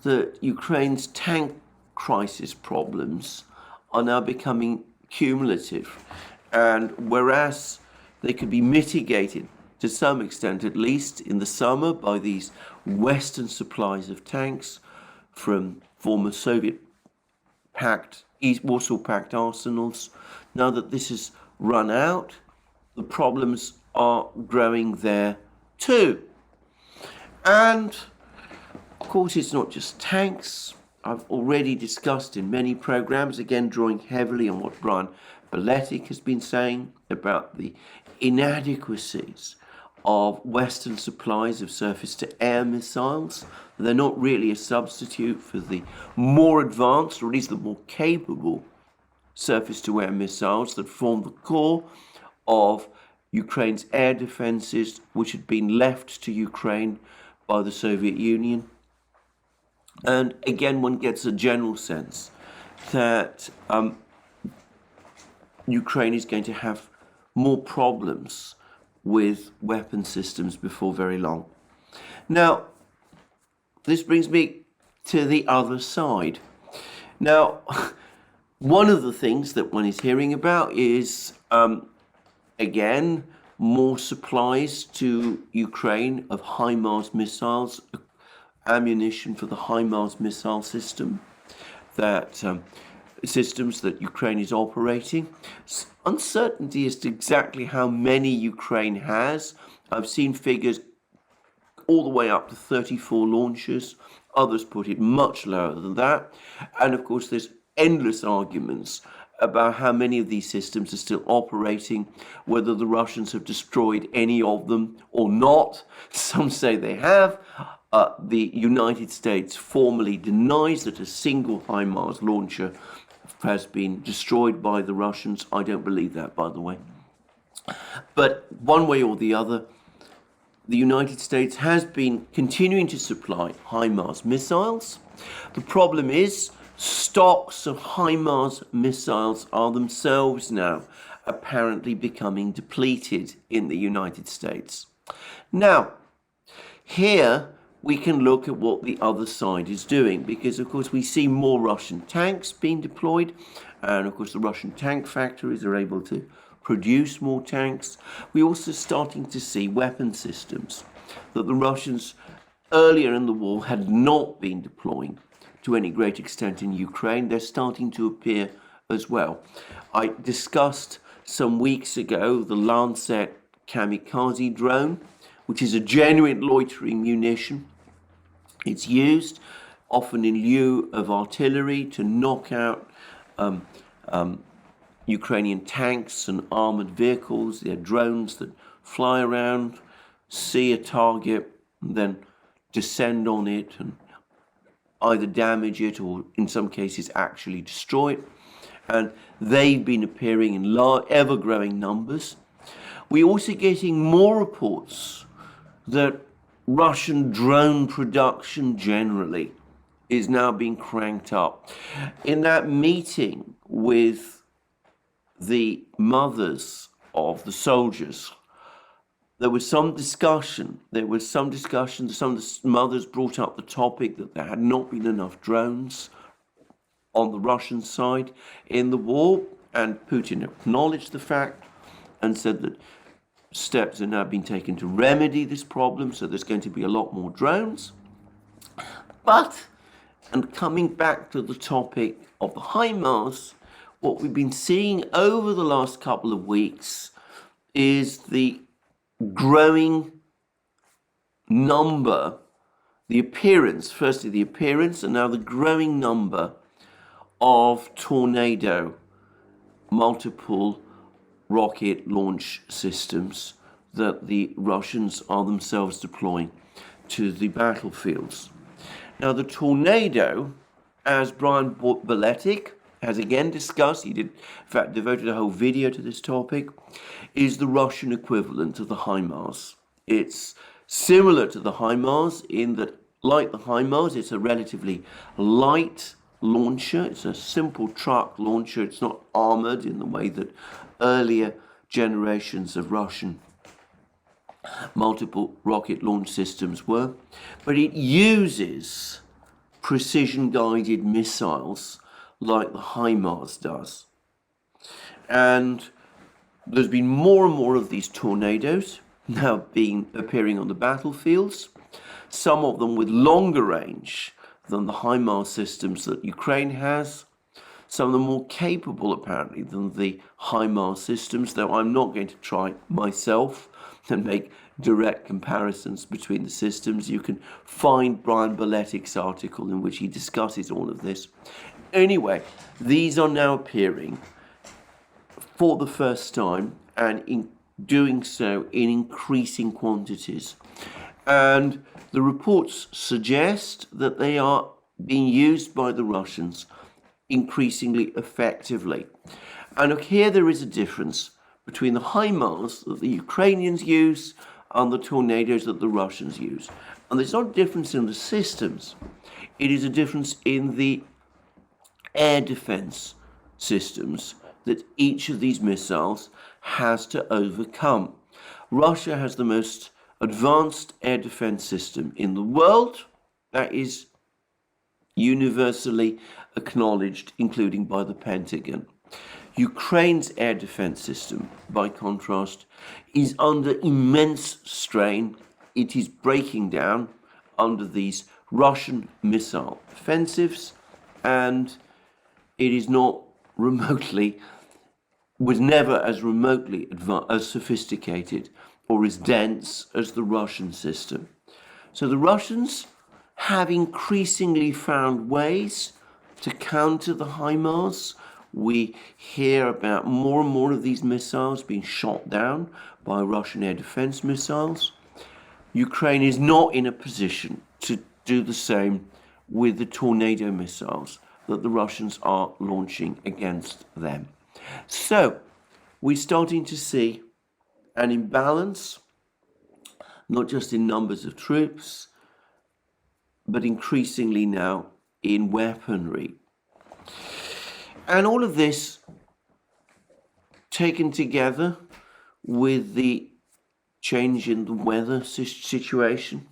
that Ukraine's tank crisis problems are now becoming cumulative. And whereas they could be mitigated to some extent, at least in the summer, by these Western supplies of tanks from former Soviet-packed, Warsaw Pact arsenals, now that this has run out, the problems are growing there too. And of course, it's not just tanks. I've already discussed in many programs, again drawing heavily on what Brian Beletic has been saying about the inadequacies of Western supplies of surface-to-air missiles. They're not really a substitute for the more advanced, or at least the more capable, surface-to-air missiles that form the core of Ukraine's air defenses, which had been left to Ukraine by the Soviet Union. And again, one gets a general sense that Ukraine is going to have more problems with weapon systems before very long. Now, this brings me to the other side. Now, one of the things that one is hearing about is, again, more supplies to Ukraine of HIMARS missiles, ammunition for the HIMARS missile system, that systems that Ukraine is operating. Uncertainty as to exactly how many Ukraine has. I've seen figures all the way up to 34 launchers. Others put it much lower than that. And of course, there's endless arguments about how many of these systems are still operating, whether the Russians have destroyed any of them or not. Some say they have. The United States formally denies that a single HIMARS launcher has been destroyed by the Russians. I don't believe that, by the way. But one way or the other, the United States has been continuing to supply HIMARS missiles. The problem is, stocks of HIMARS missiles are themselves now apparently becoming depleted in the United States. Now, here we can look at what the other side is doing, because of course we see more Russian tanks being deployed, and of course the Russian tank factories are able to produce more tanks. We're also starting to see weapon systems that the Russians earlier in the war had not been deploying to any great extent in Ukraine, they're starting to appear as well. I discussed some weeks ago the Lancet kamikaze drone, which is a genuine loitering munition. It's used often in lieu of artillery to knock out Ukrainian tanks and armored vehicles. They're drones that fly around, see a target, and then descend on it and either damage it or in some cases actually destroy it. And they've been appearing in ever-growing numbers. We're also getting more reports that Russian drone production generally is now being cranked up. In that meeting with the mothers of the soldiers, there was some discussion. Some of the mothers brought up the topic that there had not been enough drones on the Russian side in the war, and Putin acknowledged the fact and said that steps are now being taken to remedy this problem, so there's going to be a lot more drones. But, and coming back to the topic of the HIMARS, what we've been seeing over the last couple of weeks is the growing number, firstly the appearance, and now the growing number of Tornado multiple rocket launch systems that the Russians are themselves deploying to the battlefields. Now the Tornado, as Brian Baletic has again discussed, he did in fact devoted a whole video to this topic, is the Russian equivalent of the HIMARS. It's similar to the HIMARS in that, like the HIMARS, it's a relatively light launcher. It's a simple truck launcher. It's not armored in the way that earlier generations of Russian multiple rocket launch systems were, but it uses precision-guided missiles like the HIMARS does. And there's been more and more of these Tornadoes now appearing on the battlefields, some of them with longer range than the HIMARS systems that Ukraine has, some of them more capable apparently than the HIMARS systems, though I'm not going to try myself and make direct comparisons between the systems. You can find Brian Baletic's article in which he discusses all of this. Anyway, these are now appearing for the first time, and in doing so in increasing quantities. And the reports suggest that they are being used by the Russians increasingly effectively. And look, here there is a difference between the HIMARS that the Ukrainians use and the Tornadoes that the Russians use. And there's not a difference in the systems. It is a difference in the air defense systems that each of these missiles has to overcome. Russia has the most advanced air defense system in the world. That is universally acknowledged, including by the Pentagon. Ukraine's air defense system, by contrast, is under immense strain. It is breaking down under these Russian missile offensives, and it is not remotely, was never as remotely as sophisticated or as dense as the Russian system. So the Russians have increasingly found ways to counter the HIMARS. We hear about more and more of these missiles being shot down by Russian air defense missiles. Ukraine is not in a position to do the same with the Tornado missiles that the Russians are launching against them. So we're starting to see an imbalance, not just in numbers of troops, but increasingly now in weaponry. And all of this taken together with the change in the weather situation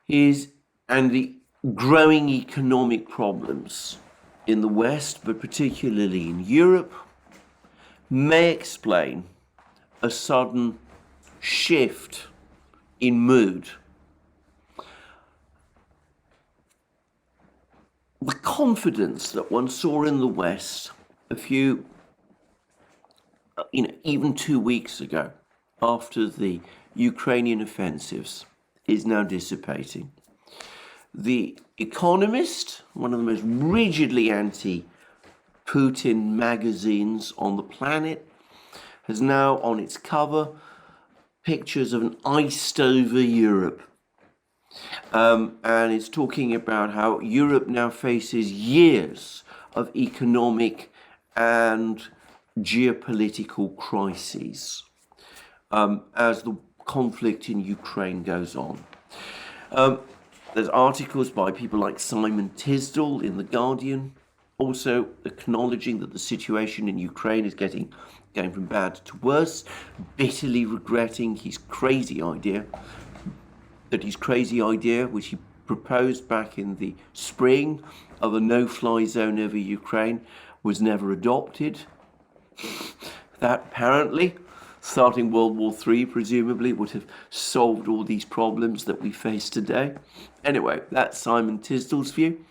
and the growing economic problems in the West, but particularly in Europe, may explain a sudden shift in mood the confidence that one saw in the West a few, even 2 weeks ago, after the Ukrainian offensives, is now dissipating. The Economist, one of the most rigidly anti-Putin magazines on the planet, has now on its cover pictures of an iced over Europe. And it's talking about how Europe now faces years of economic and geopolitical crises as the conflict in Ukraine goes on. There's articles by people like Simon Tisdall in The Guardian, also acknowledging that the situation in Ukraine is going from bad to worse, bitterly regretting his crazy idea, which he proposed back in the spring, of a no-fly zone over Ukraine, was never adopted. That apparently, starting World War III, presumably, would have solved all these problems that we face today. Anyway, that's Simon Tisdall's view.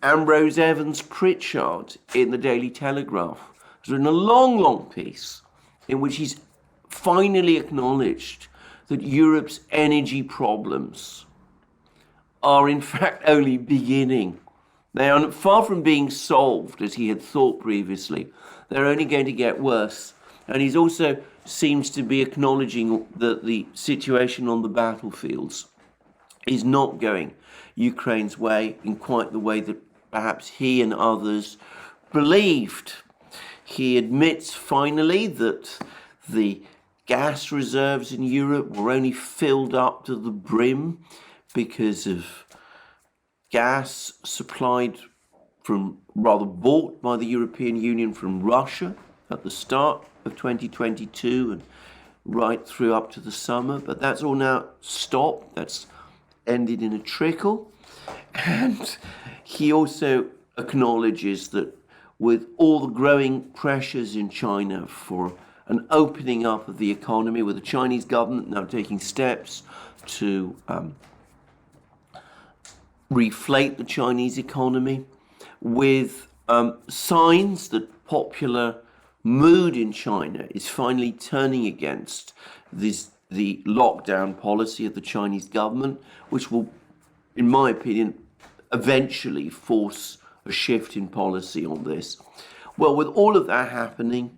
Ambrose Evans Pritchard in the Daily Telegraph has written a long piece in which he's finally acknowledged that Europe's energy problems are in fact only beginning. They are far from being solved as he had thought previously. They're only going to get worse. And he's also seems to be acknowledging that the situation on the battlefields is not going Ukraine's way in quite the way that perhaps he and others believed. He admits finally that the gas reserves in Europe were only filled up to the brim because of gas supplied bought by the European Union from Russia at the start of 2022 and right through up to the summer. But that's all now stopped. That's ended in a trickle. And he also acknowledges that with all the growing pressures in China for an opening up of the economy, with the Chinese government now taking steps to reflate the Chinese economy, with signs that popular mood in China is finally turning against the lockdown policy of the Chinese government, which will, in my opinion, eventually force a shift in policy on this. Well, with all of that happening,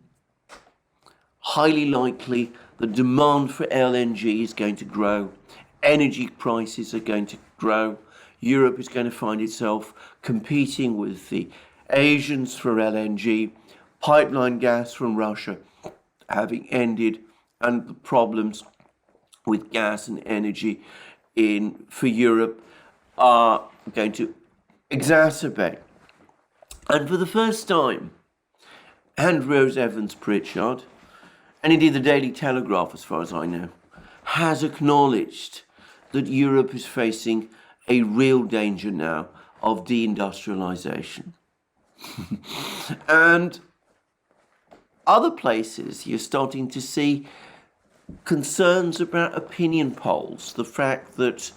highly likely the demand for LNG is going to grow, energy prices are going to grow, Europe is going to find itself competing with the Asians for LNG, pipeline gas from Russia having ended, and the problems with gas and energy for Europe are going to exacerbate. And for the first time, Ambrose Evans Pritchard, and indeed the Daily Telegraph, as far as I know, has acknowledged that Europe is facing a real danger now of deindustrialization. And other places, you're starting to see concerns about opinion polls, the fact that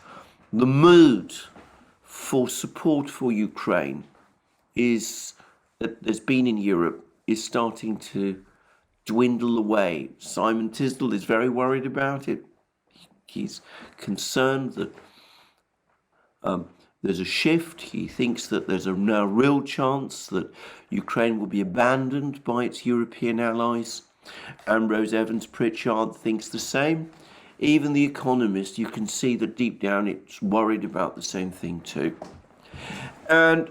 the mood for support for Ukraine that there's been in Europe is starting to dwindle away. Simon Tisdall is very worried about it. He's concerned that there's a shift. He thinks that there's a now real chance that Ukraine will be abandoned by its European allies. Ambrose Evans Pritchard thinks the same. Even The Economist, you can see that deep down it's worried about the same thing too. And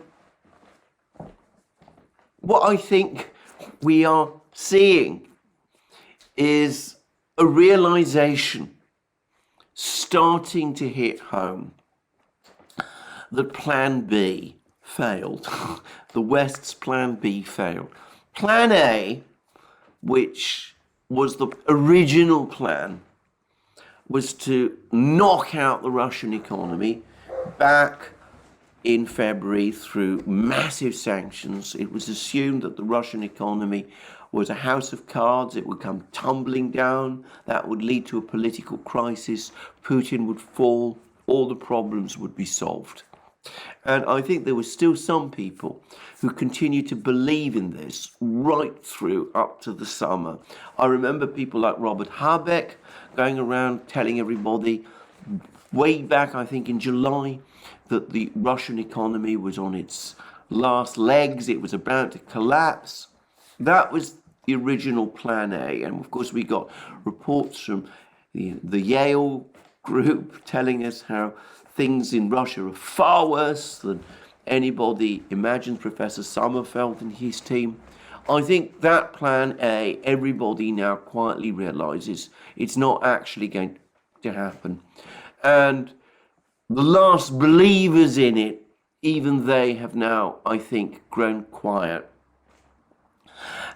what I think we are seeing is a realization starting to hit home that Plan B failed. The West's Plan B failed. Plan A, which was the original plan, was to knock out the Russian economy back in February through massive sanctions. It was assumed that the Russian economy was a house of cards. It would come tumbling down. That would lead to a political crisis. Putin would fall. All the problems would be solved. And I think there were still some people who continued to believe in this right through up to the summer. I remember people like Robert Habeck going around telling everybody way back, I think in July, that the Russian economy was on its last legs, it was about to collapse. That was the original plan A. And of course, we got reports from the Yale group telling us how things in Russia are far worse than anybody imagines, Professor Sommerfeld and his team. I think that plan A, everybody now quietly realizes it's not actually going to happen. And the last believers in it, even they have now, I think, grown quiet.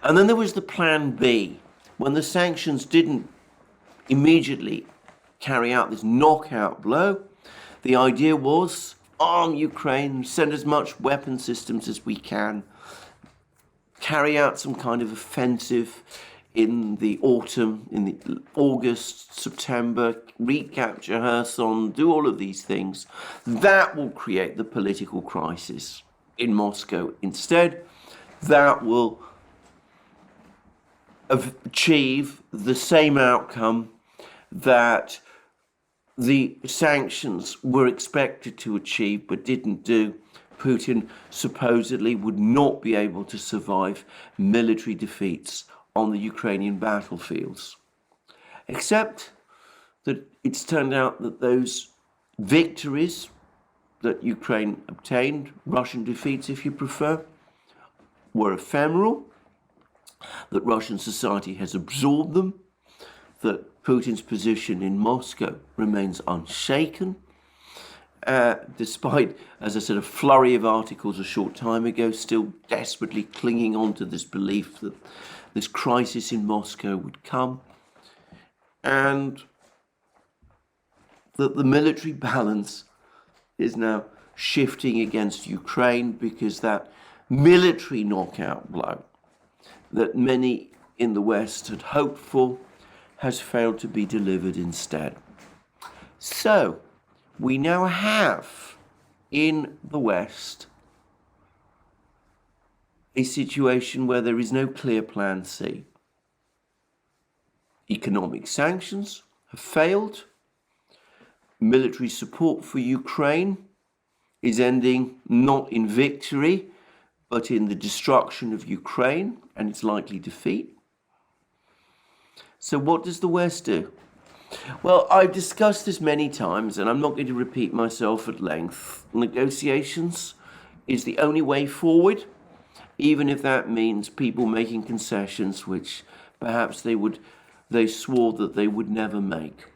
And then there was the plan B, when the sanctions didn't immediately carry out this knockout blow. The idea was arm Ukraine, send as much weapon systems as we can, carry out some kind of offensive in the autumn, in the August, September, recapture Kherson, do all of these things. That will create the political crisis in Moscow. Instead, that will achieve the same outcome that the sanctions were expected to achieve but didn't do. Putin supposedly would not be able to survive military defeats on the Ukrainian battlefields. Except that it's turned out that those victories that Ukraine obtained, Russian defeats if you prefer, were ephemeral, that Russian society has absorbed them, that Putin's position in Moscow remains unshaken, despite, as I said, a flurry of articles a short time ago, still desperately clinging on to this belief that this crisis in Moscow would come, and that the military balance is now shifting against Ukraine because that military knockout blow that many in the West had hoped for has failed to be delivered instead. So, we now have in the West a situation where there is no clear plan C. Economic sanctions have failed. Military support for Ukraine is ending not in victory, but in the destruction of Ukraine and its likely defeat. So what does the West do? Well, I've discussed this many times, and I'm not going to repeat myself at length. Negotiations is the only way forward, even if that means people making concessions which perhaps they swore that they would never make.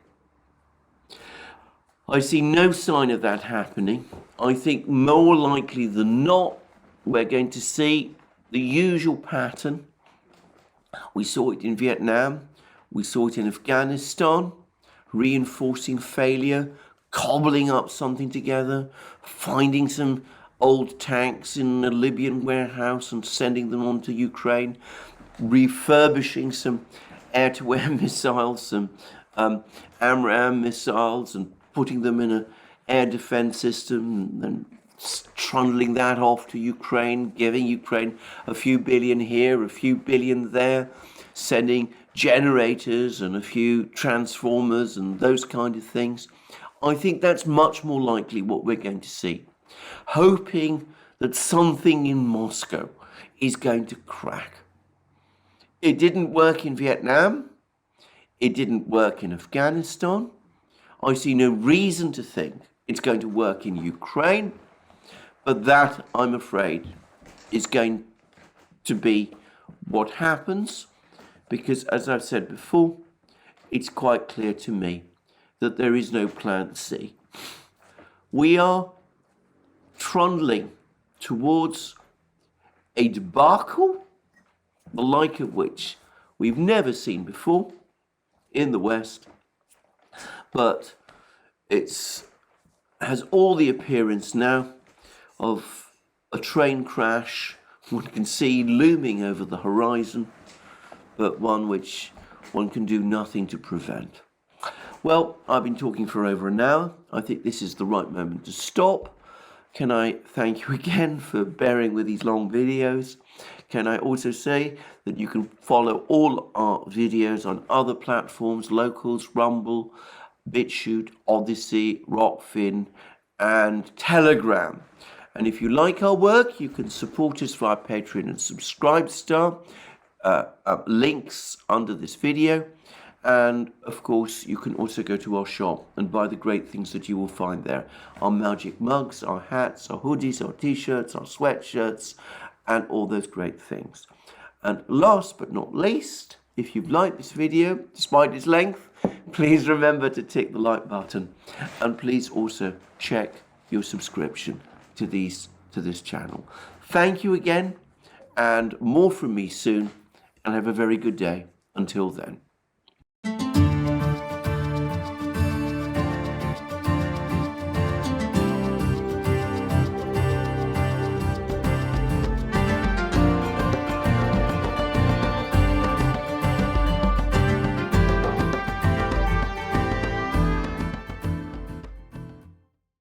I see no sign of that happening. I think more likely than not, we're going to see the usual pattern. We saw it in Vietnam, we saw it in Afghanistan, reinforcing failure, cobbling up something together, finding some old tanks in a Libyan warehouse and sending them on to Ukraine, refurbishing some air-to-air missiles, some AMRAAM missiles, and putting them in an air defense system, and trundling that off to Ukraine, giving Ukraine a few billion here, a few billion there, sending generators and a few transformers and those kind of things. I think that's much more likely what we're going to see. Hoping that something in Moscow is going to crack. It didn't work in Vietnam. It didn't work in Afghanistan. I see no reason to think it's going to work in Ukraine. But that, I'm afraid, is going to be what happens, because, as I've said before, it's quite clear to me that there is no plan C. We are trundling towards a debacle, the like of which we've never seen before in the West, but it has all the appearance now of a train crash one can see looming over the horizon, but one which one can do nothing to prevent. Well, I've been talking for over an hour. I think this is the right moment to stop. can I thank you again for bearing with these long videos. Can I also say that you can follow all our videos on other platforms, Locals, Rumble, BitChute, ODYSEE, Rockfin, and Telegram. And if you like our work, you can support us via Patreon and Subscribestar. Links under this video. And of course, you can also go to our shop and buy the great things that you will find there. Our magic mugs, our hats, our hoodies, our t-shirts, our sweatshirts, and all those great things. And last but not least, if you've liked this video, despite its length, please remember to tick the like button. And please also check your subscription to this channel. Thank you again, and more from me soon, and have a very good day. Until then.